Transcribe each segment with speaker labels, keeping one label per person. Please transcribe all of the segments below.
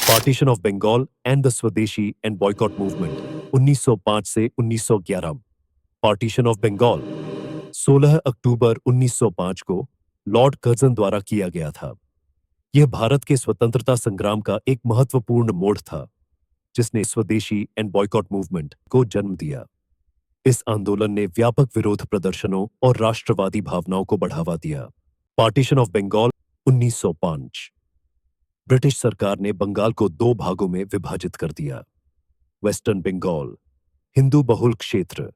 Speaker 1: Partition of Bengal and the Swadeshi and boycott movement 1905 से 1911। Partition of Bengal 16 अक्टूबर 1905 को Lord Curzon द्वारा किया गया था। यह भारत के स्वतंत्रता संग्राम का एक महत्वपूर्ण मोड़ था, जिसने स्वदेशी एंड बॉयकॉट मूवमेंट को जन्म दिया। इस आंदोलन ने व्यापक विरोध प्रदर्शनों और राष्ट्रवादी भावनाओं को बढ़ावा दिया। Partition of Bengal 1905। ब्रिटिश सरकार ने बंगाल को दो भागों में विभाजित कर दिया। वेस्टर्न बंगाल हिंदू बहुल क्षेत्र,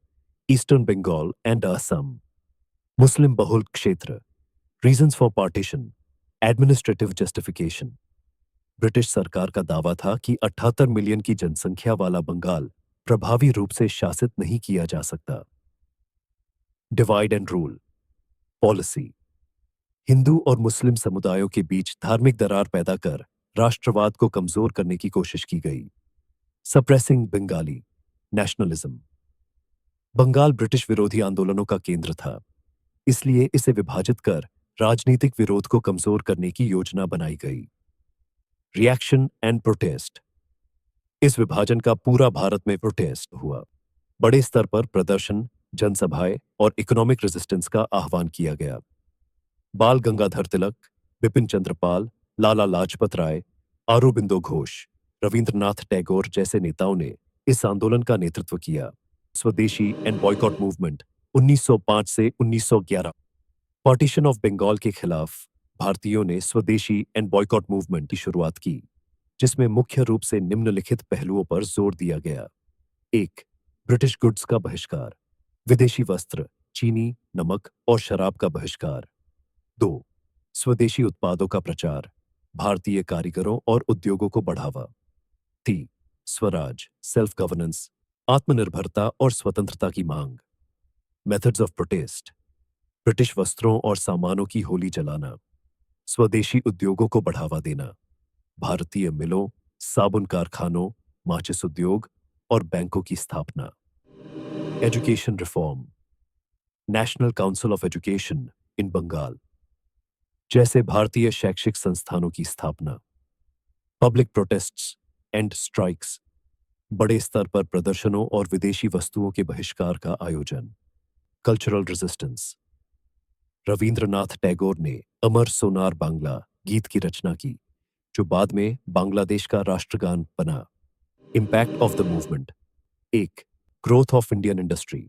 Speaker 1: ईस्टर्न बंगाल एंड असम मुस्लिम बहुल क्षेत्र। Reasons for partition, administrative justification. British सरकार का दावा था कि 78 मिलियन की जनसंख्या वाला बंगाल प्रभावी रूप से शासित नहीं किया जा सकता। Divide and rule policy, Hindu और मुस्लिम समुदायों के बीच धार्मिक दरार पैदा कर राष्ट्रवाद को कमजोर करने की कोशिश की गई। Suppressing Bengali nationalism, Bengal British विरोधी आंदोलनों का केंद्र था, इसलिए इसे विभाजित कर राजनीतिक विरोध को कमजोर करने की योजना बनाई गई। रिएक्शन एंड प्रोटेस्ट, इस विभाजन का पूरा भारत में प्रोटेस्ट हुआ। बड़े स्तर पर प्रदर्शन, जनसभाएं और इकोनॉमिक रेजिस्टेंस का आह्वान किया गया। बाल गंगाधर तिलक, बिपिन चंद्र पाल, लाला लाजपत राय, अरबिंदो घोष, रविंद्रनाथ टैगोर जैसे नेताओं ने इस आंदोलन का नेतृत्व किया। स्वदेशी एंड बॉयकॉट मूवमेंट 1905 से 1911। पार्टीशन ऑफ बंगाल के खिलाफ भारतीयों ने स्वदेशी एंड बॉयकॉट मूवमेंट की शुरुआत की, जिसमें मुख्य रूप से निम्नलिखित पहलुओं पर जोर दिया गया। 1. ब्रिटिश गुड्स का बहिष्कार, विदेशी वस्त्र, चीनी, नमक और शराब का बहिष्कार। 2. स्वदेशी उत्पादों का प्रचार, भारतीय कारीगरों और उद्योगों को बढ़ावा। 3. स्वराज, सेल्फ गवर्नेंस, आत्मनिर्भरता और स्वतंत्रता की मांग। मेथड्स ऑफ प्रोटेस्ट, ब्रिटिश वस्त्रों और सामानों की होली जलाना, स्वदेशी उद्योगों को बढ़ावा देना, भारतीय मिलों, साबुन कारखानों, माचिस उद्योग और बैंकों की स्थापना। Education reform, national council of education in Bengal जैसे भारतीय शैक्षिक संस्थानों की स्थापना। पब्लिक प्रोटेस्ट्स एंड स्ट्राइक्स, बड़े स्तर पर प्रदर्शनों और विदेशी वस्तुओं के बहिष्कार का आयोजन। कल्चरल रेजिस्टेंस, रविंद्रनाथ टैगोर ने अमर सोनार बांग्ला गीत की रचना की, जो बाद में बांग्लादेश का राष्ट्रगान बना। Impact of the movement. 1. Growth of Indian industry,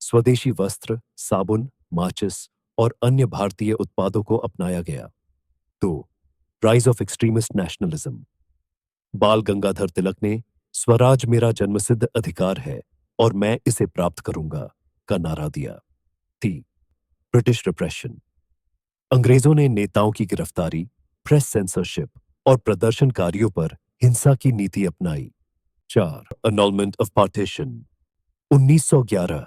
Speaker 1: स्वदेशी वस्त्र, साबुन, माचिस और अन्य भारतीय उत्पादों को अपनाया गया। 2. राइज ऑफ एक्सट्रीमिस्ट नेशनलिज्म, बाल गंगाधर तिलक ने स्वराज मेरा जन्मसिद्ध अधिकार है और मैं इसे प्राप्त करूंगा का नारा दिया। 3. ब्रिटिश रिप्रेशन, अंग्रेजों ने नेताओं की गिरफ्तारी, प्रेस सेंसरशिप और प्रदर्शनकारियों पर हिंसा की नीति अपनाई। 4. annulment ऑफ पार्टीशन 1911,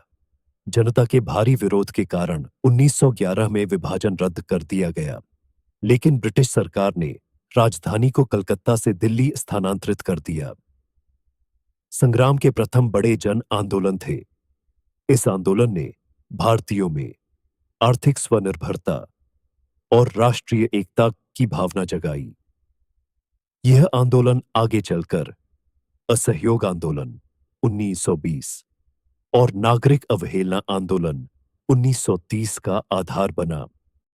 Speaker 1: जनता के भारी विरोध के कारण 1911 में विभाजन रद्द कर दिया गया, लेकिन ब्रिटिश सरकार ने राजधानी को कलकत्ता से दिल्ली स्थानांतरित कर दिया। संग्राम के प्रथम बड़े जन आंदोलन थे। इस आंदोलन ने भारतीयों में आर्थिक स्वनिर्भरता और राष्ट्रीय एकता की भावना जगाई। यह आंदोलन आगे चलकर असहयोग आंदोलन 1920 और नागरिक अवहेलना आंदोलन 1930 का आधार बना।